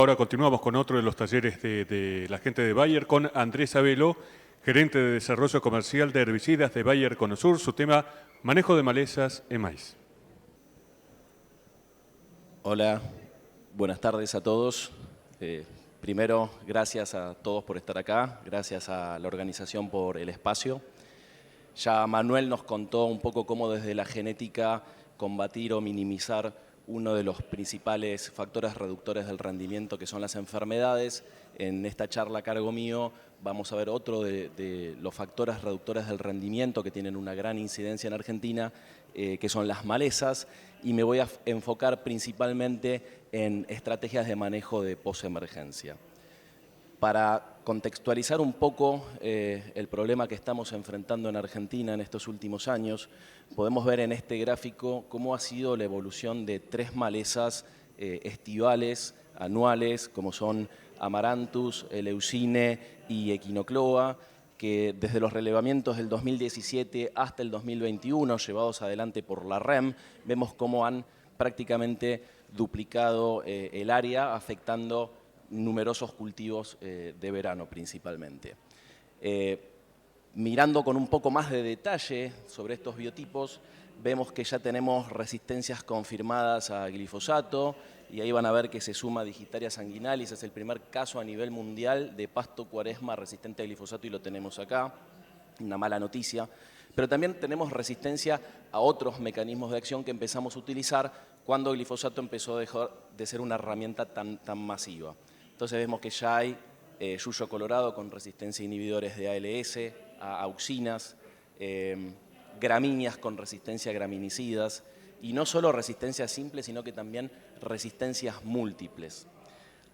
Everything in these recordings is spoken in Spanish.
Ahora continuamos con otro de los talleres de la gente de Bayer, con Andrés Abelo, gerente de desarrollo comercial de herbicidas de Bayer Conosur. Su tema, manejo de malezas en maíz. Hola, buenas tardes a todos. Primero, gracias a todos por estar acá, gracias a la organización por el espacio. Ya Manuel nos contó un poco cómo desde la genética combatir o minimizar uno de los principales factores reductores del rendimiento, que son las enfermedades. En esta charla a cargo mío vamos a ver otro de los factores reductores del rendimiento que tienen una gran incidencia en Argentina, que son las malezas, y me voy a enfocar principalmente en estrategias de manejo de posemergencia. Para contextualizar un poco el problema que estamos enfrentando en Argentina en estos últimos años, podemos ver en este gráfico cómo ha sido la evolución de tres malezas estivales, anuales, como son Amaranthus, Eleucine y Echinocloa, que desde los relevamientos del 2017 hasta el 2021, llevados adelante por la REM, vemos cómo han prácticamente duplicado el área, afectando numerosos cultivos de verano principalmente. Mirando con un poco más de detalle sobre estos biotipos, vemos que ya tenemos resistencias confirmadas a glifosato, y ahí van a ver que se suma Digitaria sanguinalis, es el primer caso a nivel mundial de pasto cuaresma resistente a glifosato, y lo tenemos acá, una mala noticia. Pero también tenemos resistencia a otros mecanismos de acción que empezamos a utilizar cuando el glifosato empezó a dejar de ser una herramienta tan masiva. Entonces vemos que ya hay yuyo colorado con resistencia a inhibidores de ALS, a auxinas, gramíneas con resistencia a graminicidas, y no solo resistencias simples, sino que también resistencias múltiples.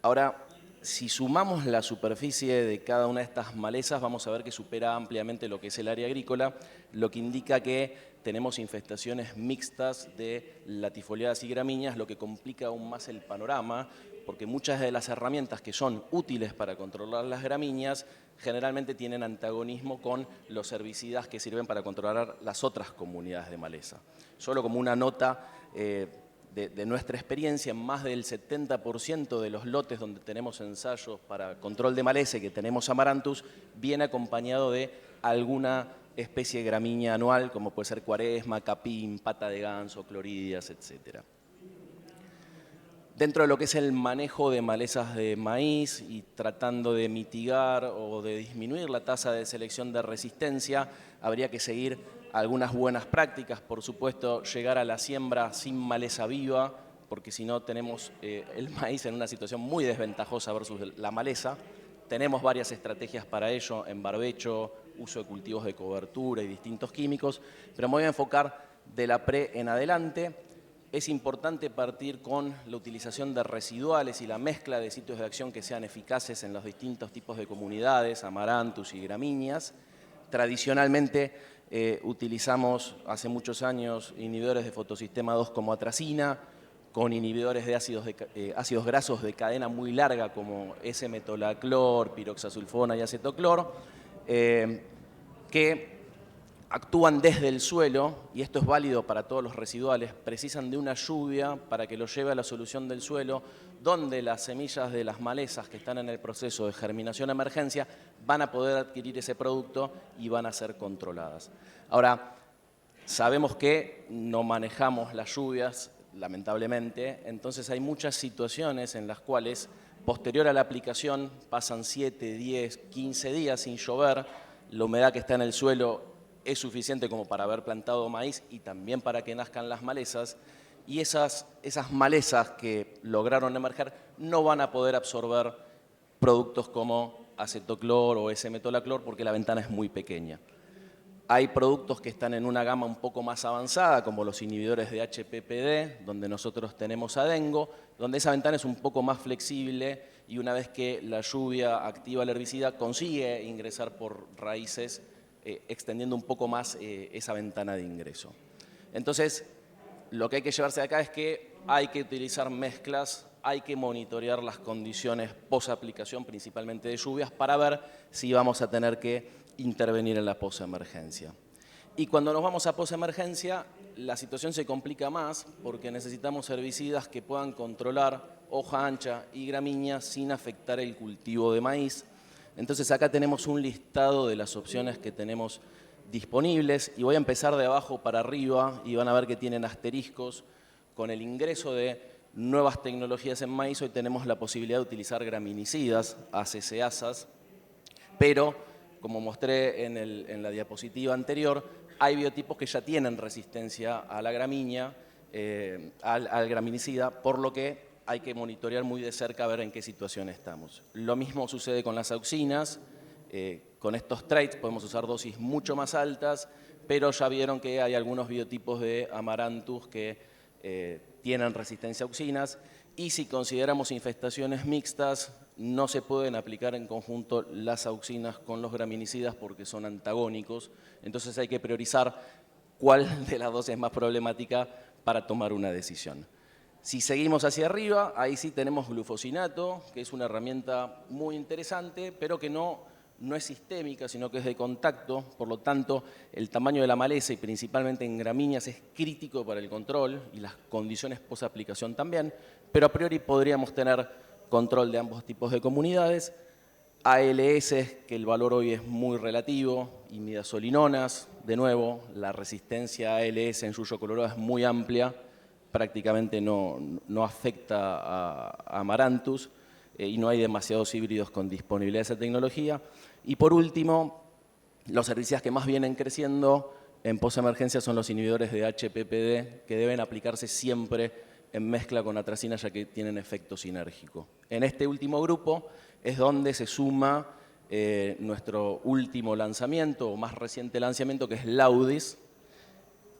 Ahora, si sumamos la superficie de cada una de estas malezas, vamos a ver que supera ampliamente lo que es el área agrícola, lo que indica que tenemos infestaciones mixtas de latifoliadas y gramíneas, lo que complica aún más el panorama, porque muchas de las herramientas que son útiles para controlar las gramíneas generalmente tienen antagonismo con los herbicidas que sirven para controlar las otras comunidades de maleza. Solo como una nota de nuestra experiencia, en más del 70% de los lotes donde tenemos ensayos para control de maleza y que tenemos Amaranthus, viene acompañado de alguna especie de gramínea anual, como puede ser cuaresma, capín, pata de ganso, cloridias, etc. Dentro de lo que es el manejo de malezas de maíz y tratando de mitigar o de disminuir la tasa de selección de resistencia, habría que seguir algunas buenas prácticas. Por supuesto, llegar a la siembra sin maleza viva, porque si no tenemos el maíz en una situación muy desventajosa versus la maleza. Tenemos varias estrategias para ello, en barbecho, uso de cultivos de cobertura y distintos químicos, pero me voy a enfocar de la pre en adelante. Es importante partir con la utilización de residuales y la mezcla de sitios de acción que sean eficaces en los distintos tipos de comunidades, Amaranthus y gramíneas. Tradicionalmente utilizamos hace muchos años inhibidores de fotosistema 2 como atracina, con inhibidores de ácidos grasos de cadena muy larga como S-metolaclor, piroxasulfona y acetoclor, que actúan desde el suelo, y esto es válido para todos los residuales, precisan de una lluvia para que lo lleve a la solución del suelo, donde las semillas de las malezas que están en el proceso de germinación emergencia van a poder adquirir ese producto y van a ser controladas. Ahora, sabemos que no manejamos las lluvias, lamentablemente, entonces hay muchas situaciones en las cuales, posterior a la aplicación, pasan 7, 10, 15 días sin llover, la humedad que está en el suelo es suficiente como para haber plantado maíz y también para que nazcan las malezas, y esas malezas que lograron emerger no van a poder absorber productos como acetoclor o S-metolaclor porque la ventana es muy pequeña. Hay productos que están en una gama un poco más avanzada, como los inhibidores de HPPD, donde nosotros tenemos Adengo, donde esa ventana es un poco más flexible, y una vez que la lluvia activa el herbicida, consigue ingresar por raíces, extendiendo un poco más esa ventana de ingreso. Entonces, lo que hay que llevarse de acá es que hay que utilizar mezclas, hay que monitorear las condiciones post-aplicación, principalmente de lluvias, para ver si vamos a tener que intervenir en la posemergencia. Y cuando nos vamos a posemergencia, la situación se complica más porque necesitamos herbicidas que puedan controlar hoja ancha y gramínea sin afectar el cultivo de maíz. Entonces acá tenemos un listado de las opciones que tenemos disponibles y voy a empezar de abajo para arriba y van a ver que tienen asteriscos. Con el ingreso de nuevas tecnologías en maíz hoy tenemos la posibilidad de utilizar graminicidas, ACCasas, pero como mostré en la diapositiva anterior, hay biotipos que ya tienen resistencia a la gramínea, al graminicida, por lo que hay que monitorear muy de cerca a ver en qué situación estamos. Lo mismo sucede con las auxinas. Con estos traits podemos usar dosis mucho más altas, pero ya vieron que hay algunos biotipos de Amaranthus que tienen resistencia a auxinas, y si consideramos infestaciones mixtas, no se pueden aplicar en conjunto las auxinas con los graminicidas porque son antagónicos, entonces hay que priorizar cuál de las dos es más problemática para tomar una decisión. Si seguimos hacia arriba, ahí sí tenemos glufosinato, que es una herramienta muy interesante, pero que no es sistémica, sino que es de contacto. Por lo tanto, el tamaño de la maleza, y principalmente en gramíneas, es crítico para el control y las condiciones post-aplicación también, pero a priori podríamos tener control de ambos tipos de comunidades. ALS, que el valor hoy es muy relativo, y imidazolinonas, de nuevo, la resistencia a ALS en yuyo colorado es muy amplia, prácticamente no afecta a Amaranthus y no hay demasiados híbridos con disponibilidad de esa tecnología. Y por último, los herbicidas que más vienen creciendo en posemergencia son los inhibidores de HPPD, que deben aplicarse siempre en mezcla con atracina, ya que tienen efecto sinérgico. En este último grupo es donde se suma nuestro último lanzamiento, o más reciente lanzamiento, que es Laudis,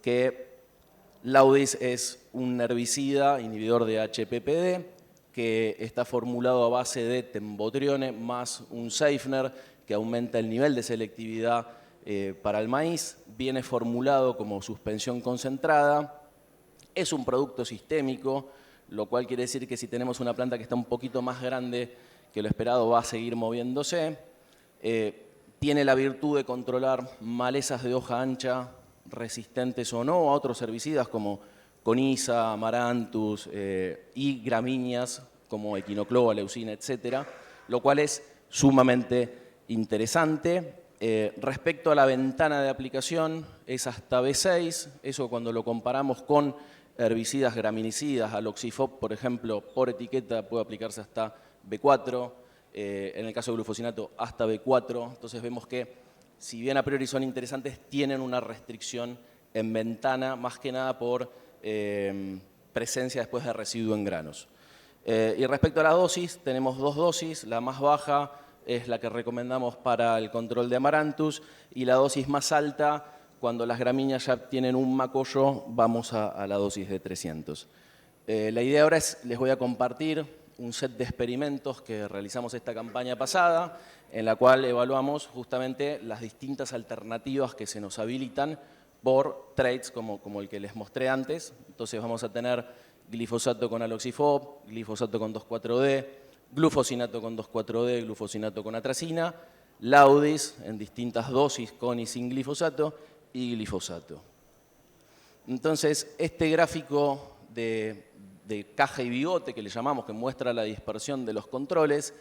que Laudis es un herbicida inhibidor de HPPD que está formulado a base de tembotrione más un Safener que aumenta el nivel de selectividad para el maíz. Viene formulado como suspensión concentrada. Es un producto sistémico, lo cual quiere decir que si tenemos una planta que está un poquito más grande que lo esperado va a seguir moviéndose. Tiene la virtud de controlar malezas de hoja ancha resistentes o no a otros herbicidas como Coniza, Amaranthus y gramíneas como Equinocloa, Leucina, etcétera, lo cual es sumamente interesante. Respecto a la ventana de aplicación, es hasta B6, eso cuando lo comparamos con herbicidas graminicidas, aloxifop, por ejemplo, por etiqueta puede aplicarse hasta B4, en el caso de glufosinato hasta B4, entonces vemos que si bien a priori son interesantes, tienen una restricción en ventana, más que nada por presencia después de residuo en granos. Y respecto a la dosis, tenemos dos dosis, la más baja es la que recomendamos para el control de Amaranthus y la dosis más alta, cuando las gramíneas ya tienen un macollo, vamos a la dosis de 300. La idea ahora es, les voy a compartir un set de experimentos que realizamos esta campaña pasada, en la cual evaluamos justamente las distintas alternativas que se nos habilitan por traits como el que les mostré antes. Entonces vamos a tener glifosato con aloxifop, glifosato con 2,4-D, glufosinato con 2,4-D, glufosinato con atracina, Laudis en distintas dosis con y sin glifosato y glifosato. Entonces, este gráfico de caja y bigote que le llamamos, que muestra la dispersión de los controles,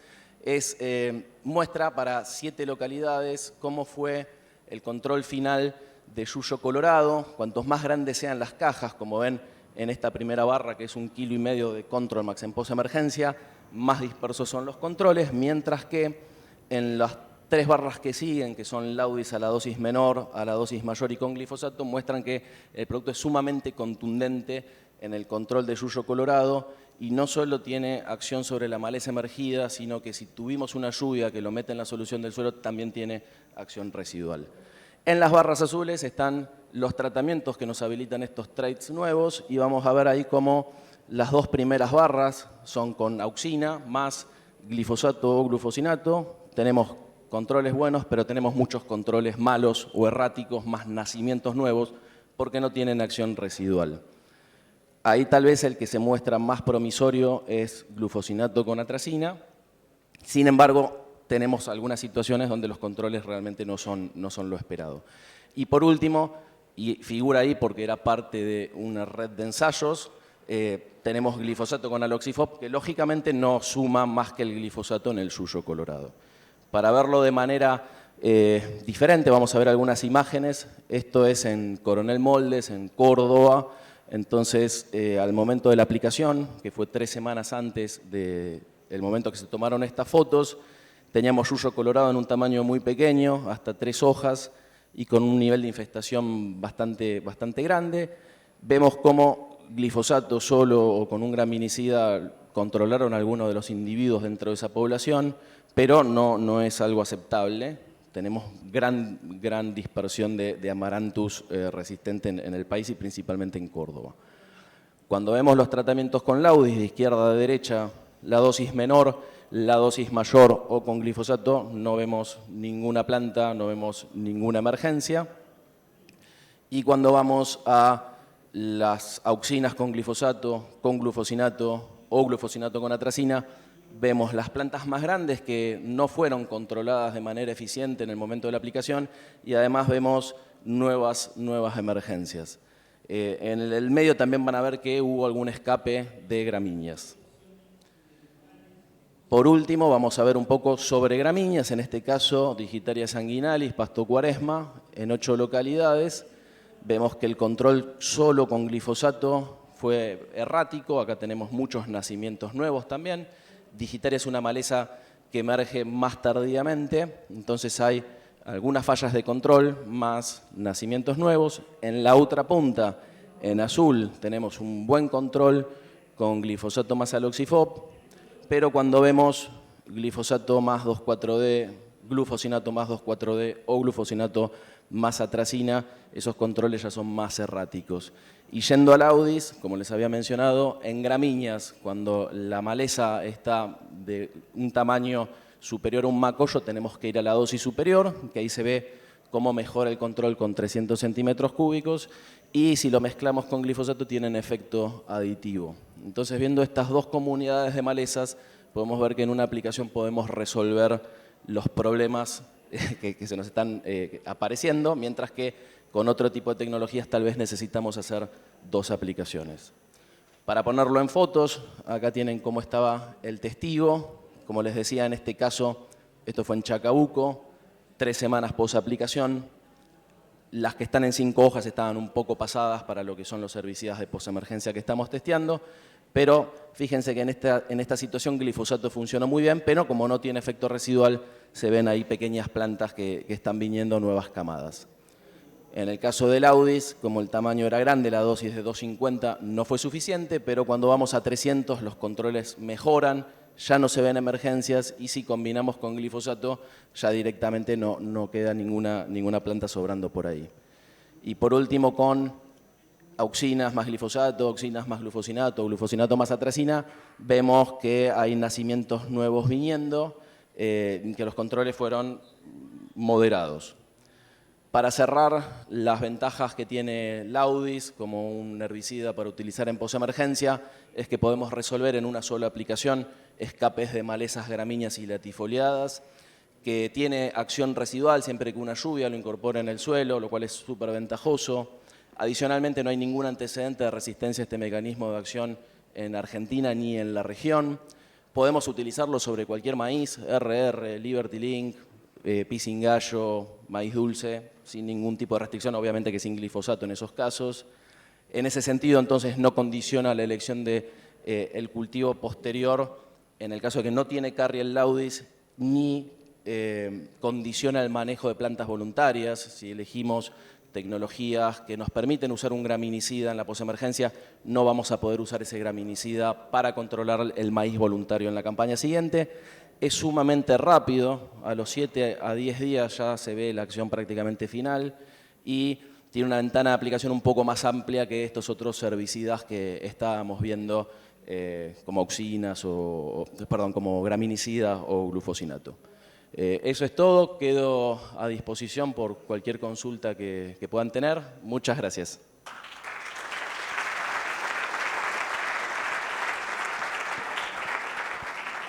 muestra para 7 localidades cómo fue el control final de yuyo colorado. Cuantos más grandes sean las cajas, como ven en esta primera barra, que es 1,5 kg de Control Max en posemergencia, más dispersos son los controles, mientras que en las 3 barras que siguen, que son Laudis a la dosis menor, a la dosis mayor y con glifosato, muestran que el producto es sumamente contundente en el control de yuyo colorado y no solo tiene acción sobre la maleza emergida, sino que si tuvimos una lluvia que lo mete en la solución del suelo, también tiene acción residual. En las barras azules están los tratamientos que nos habilitan estos traits nuevos y vamos a ver ahí cómo las 2 primeras barras son con auxina más glifosato o glufosinato. Tenemos controles buenos, pero tenemos muchos controles malos o erráticos, más nacimientos nuevos, porque no tienen acción residual. Ahí tal vez el que se muestra más promisorio es glufosinato con atracina. Sin embargo, tenemos algunas situaciones donde los controles realmente no son lo esperado. Y por último, y figura ahí porque era parte de una red de ensayos, tenemos glifosato con aloxifop, que lógicamente no suma más que el glifosato en el yuyo colorado. Para verlo de manera diferente, vamos a ver algunas imágenes. Esto es en Coronel Moldes, en Córdoba. Entonces, al momento de la aplicación, que fue 3 semanas antes del momento que se tomaron estas fotos, teníamos yuyo colorado en un tamaño muy pequeño, hasta 3 hojas, y con un nivel de infestación bastante grande. Vemos cómo glifosato solo o con un graminicida controlaron a algunos de los individuos dentro de esa población, pero no es algo aceptable. Tenemos gran dispersión de Amaranthus resistente en el país y principalmente en Córdoba. Cuando vemos los tratamientos con Laudis de izquierda a derecha, la dosis menor, la dosis mayor o con glifosato, no vemos ninguna planta, no vemos ninguna emergencia. Y cuando vamos a las auxinas con glifosato, con glufosinato o glufosinato con atracina, vemos las plantas más grandes que no fueron controladas de manera eficiente en el momento de la aplicación y además vemos nuevas emergencias. En el medio también van a ver que hubo algún escape de gramíneas. Por último, vamos a ver un poco sobre gramíneas, en este caso Digitaria sanguinalis, Pasto Cuaresma, en 8 localidades. Vemos que el control solo con glifosato fue errático, acá tenemos muchos nacimientos nuevos también. Digitaria es una maleza que emerge más tardíamente, entonces hay algunas fallas de control más nacimientos nuevos. En la otra punta, en azul, tenemos un buen control con glifosato más aloxifop, pero cuando vemos glifosato más 2,4-D, glufosinato más 2,4-D o glufosinato más atracina, esos controles ya son más erráticos. Y yendo al Laudis, como les había mencionado, en gramíneas, cuando la maleza está de un tamaño superior a un macollo, tenemos que ir a la dosis superior, que ahí se ve cómo mejora el control con 300 centímetros cúbicos, y si lo mezclamos con glifosato tienen efecto aditivo. Entonces, viendo estas dos comunidades de malezas, podemos ver que en una aplicación podemos resolver los problemas que se nos están apareciendo, mientras que con otro tipo de tecnologías tal vez necesitamos hacer 2 aplicaciones. Para ponerlo en fotos, acá tienen cómo estaba el testigo. Como les decía, en este caso, esto fue en Chacabuco, 3 semanas posaplicación. Las que están en 5 hojas estaban un poco pasadas para lo que son los herbicidas de posemergencia que estamos testeando, pero fíjense que en esta situación glifosato funcionó muy bien, pero como no tiene efecto residual, se ven ahí pequeñas plantas que están viniendo nuevas camadas. En el caso del Laudis, como el tamaño era grande, la dosis de 250 no fue suficiente, pero cuando vamos a 300 los controles mejoran, ya no se ven emergencias y si combinamos con glifosato ya directamente no queda ninguna planta sobrando por ahí. Y por último con auxinas más glifosato, auxinas más glufosinato, glufosinato más atracina, vemos que hay nacimientos nuevos viniendo, que los controles fueron moderados. Para cerrar, las ventajas que tiene Laudis como un herbicida para utilizar en posemergencia es que podemos resolver en una sola aplicación escapes de malezas gramíneas y latifoliadas, que tiene acción residual siempre que una lluvia lo incorpora en el suelo, lo cual es súper ventajoso. Adicionalmente, no hay ningún antecedente de resistencia a este mecanismo de acción en Argentina ni en la región. Podemos utilizarlo sobre cualquier maíz, RR, Liberty Link, pisingallo, maíz dulce, sin ningún tipo de restricción, obviamente que sin glifosato en esos casos. En ese sentido, entonces, no condiciona la elección del cultivo posterior, en el caso de que no tiene carry el Laudis, ni condiciona el manejo de plantas voluntarias. Si elegimos tecnologías que nos permiten usar un graminicida en la posemergencia, no vamos a poder usar ese graminicida para controlar el maíz voluntario en la campaña siguiente. Es sumamente rápido, a los 7 a 10 días ya se ve la acción prácticamente final y tiene una ventana de aplicación un poco más amplia que estos otros herbicidas que estábamos viendo como auxinas como graminicidas o glufosinato. Eso es todo, quedo a disposición por cualquier consulta que puedan tener. Muchas gracias.